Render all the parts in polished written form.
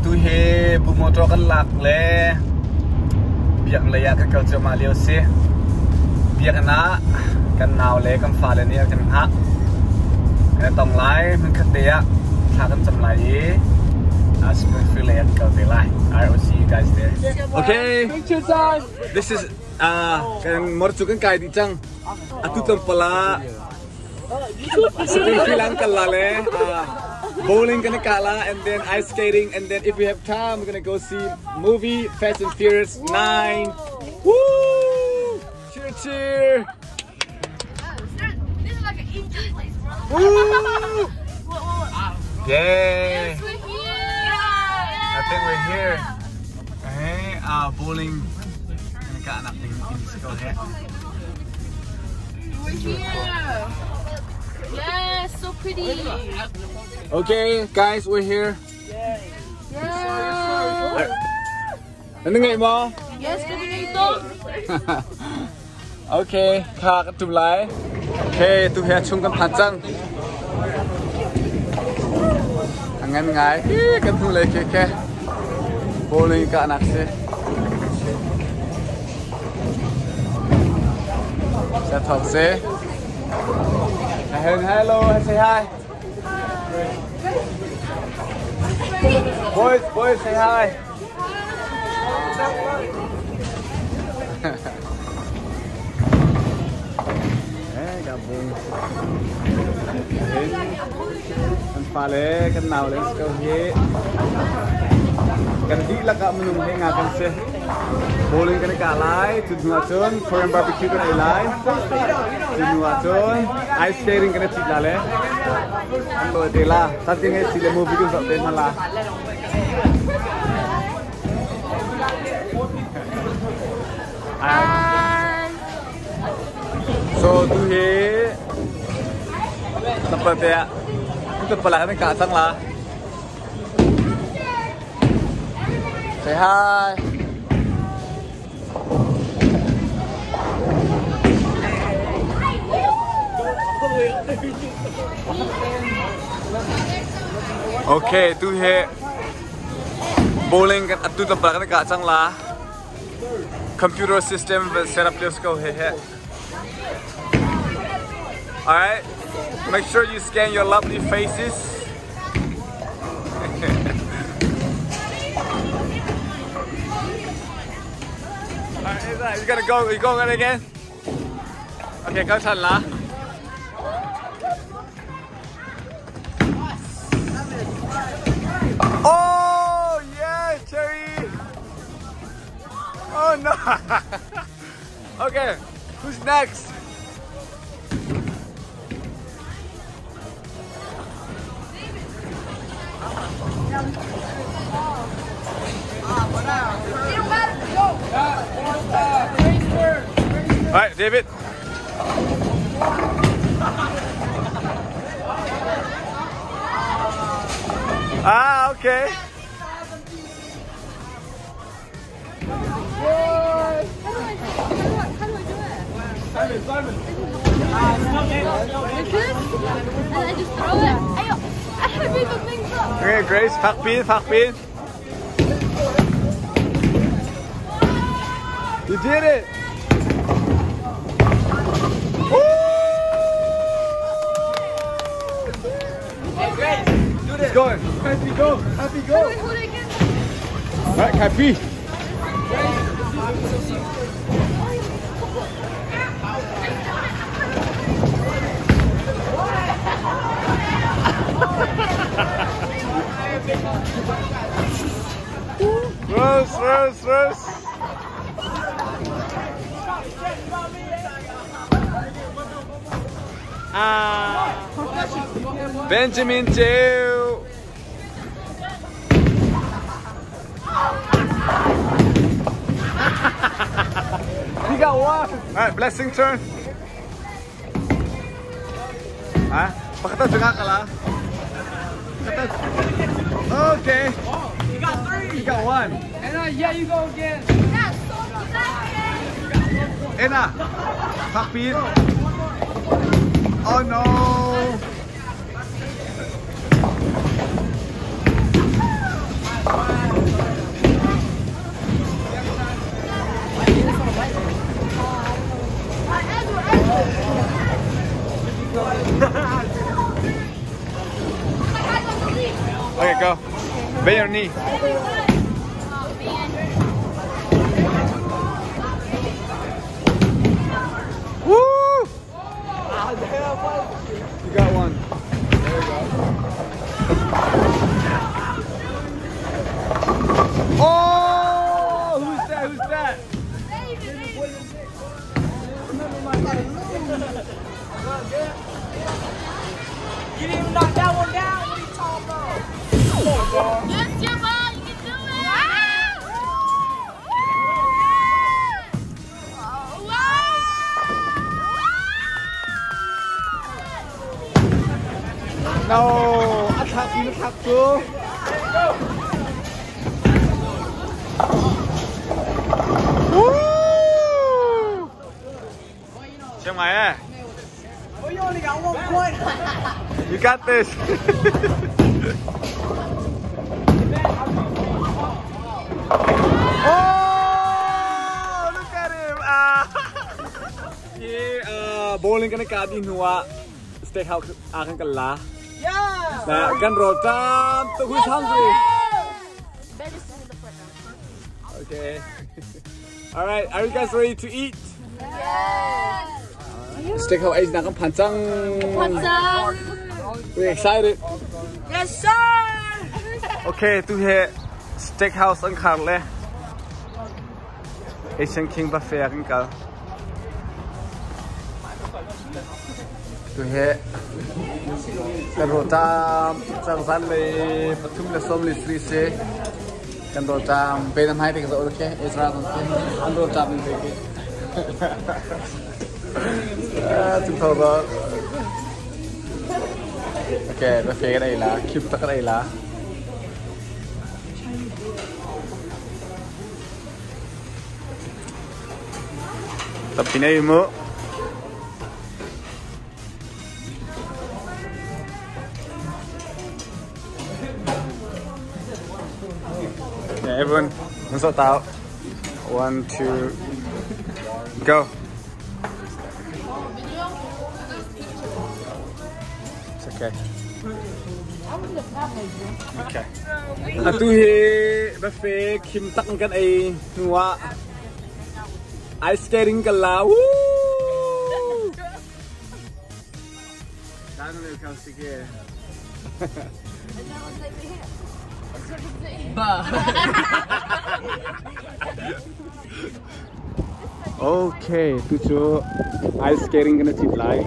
tu he bu motor kan lak le biak laya kan kau cuma liu se biak na kan nau le kan fa le ni kan ha kan tong lai man khat dia tha kan cham lai Springfield le kau te lai. I will see you guys there. Okay, picture time. This is kan morchu kan kai di chang atu tam pala Springfield ang kalale bowling gonna kala and then ice skating and then if we have time we're gonna go see movie Fast and Furious 9. Woo! Cheer cheer! This is like an Indian place, bro. Woo! Yay! Yes, we're here. I think we're here. Hey, bowling gonna ka anak ding in ko he. We're here. Yes, so pretty. Okay, guys, we're here. Yeah. Ano ngay mo? Yes, kami na ito. Okay, ka tulay. Okay, tu he chung kan phanchang. Angan ngai, kan tulay ke. Bowling ka anak se. Sa thok se. Hello, say hi. Boys, say hi. Gabung. Kan pale, kan now let's go here. Kan di la ka menung he ngakan se. Bowling kan ka lai, tu nuachon, Korean barbecue kan lai. Tu nuachon, ice skating kan chi la le. An lo de la, ta ting he chi le movie kan sok den mala. So tu he tempat ya. Itu pala kan ka sang la. Say hi. Okay, tu he bowling kan atu tempat kan ka sang la. Computer system set up let's go he. All right, make sure you scan your lovely faces. Alright, you gotta go. You going again? Okay, go turn la. Oh yeah, Cherry. Oh no. Okay, who's next? All right, David. Okay. Simon. Like this? And I just throw it. I haven't even things up. Okay, Grace, pak pin. You did it. Hey, Grace, do this. It's going. Happy go. Wait, hold it again. All right, happy. Rose. Benjamin too. He got one. All right, blessing turn. Ah, pakita juga kala. Okay. You got 3. You got 1. And yeah, you go again. Ena, Pakpin. Oh no. Okay, go. Bend your knee. Woo! You got one. There you go. Oh! Who's that? Who's that? You didn't even knock that one down. What are you talking about? Yes, Jamal, you can do it. No! Attack you, attack you. Woo! Chiang Mai, eh? Oh, you only got 1 point. You got this. Oh, look at him. Bowling ka na kadi nuwa. Steakhouse akan kala. Yeah. Nah, kan rotan. Who's hungry? Okay. All right, are you guys ready to eat? Yes. Steakhouse is nakang pancang. We're excited. Yes, sir. Okay, to here Steakhouse ang karle. Asian King buffet ang kal. To here kan rotam sang le patum le som le sri se kan rotam benam hai tik so okay Israel kan rotam le ke chúng tôi có ok buffet cái này là keep cái này là tập thì này mỡ. Yeah, everyone, let's sort out. 1, 2, go. It's okay. Okay. Atu he buffet kim tak kan ai nuwa. Ice skating ka la. Woo! Dano le kau sige. Okay, tujuh ice skating kena citlai.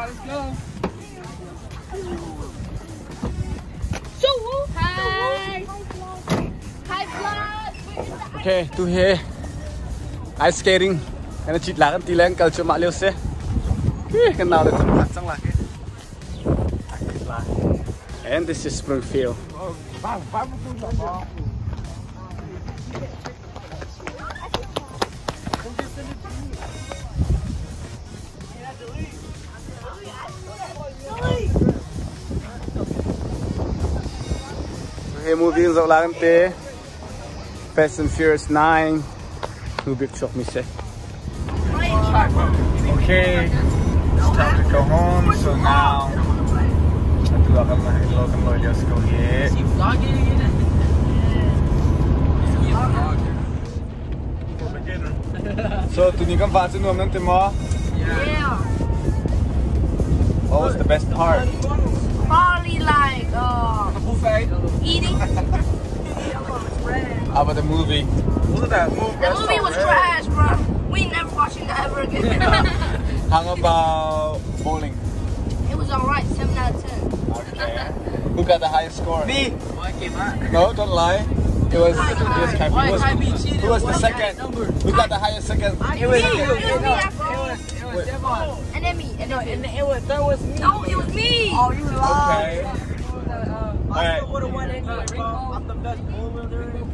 Let's go. Okay, tu he ice skating kena citlah kan tilang kalau cuma liu se. Kenal le tempat sang lah. And this is Springfield. Hey, movie zo lang te. Fast and Furious 9. Who big shot me say? Okay, it's time to go home. So now, let's go here. So, tu ni kan fast nu nanti mo? Yeah. What was the best part? Probably like eating. How about the movie? Wasn't that movie? The movie was trash, bro. We never watching that ever again. How about bowling? It was alright, 7 out of 10. Okay. Who got the highest score? Me. No, don't lie. It was who was the second? Who got the highest second? It was me. you. It was me, after. It was Devon. And then me. And then me. That was me. No, it was me. Oh, you lied. Okay. I still would have won anyway, bro. I'm the best bowler there.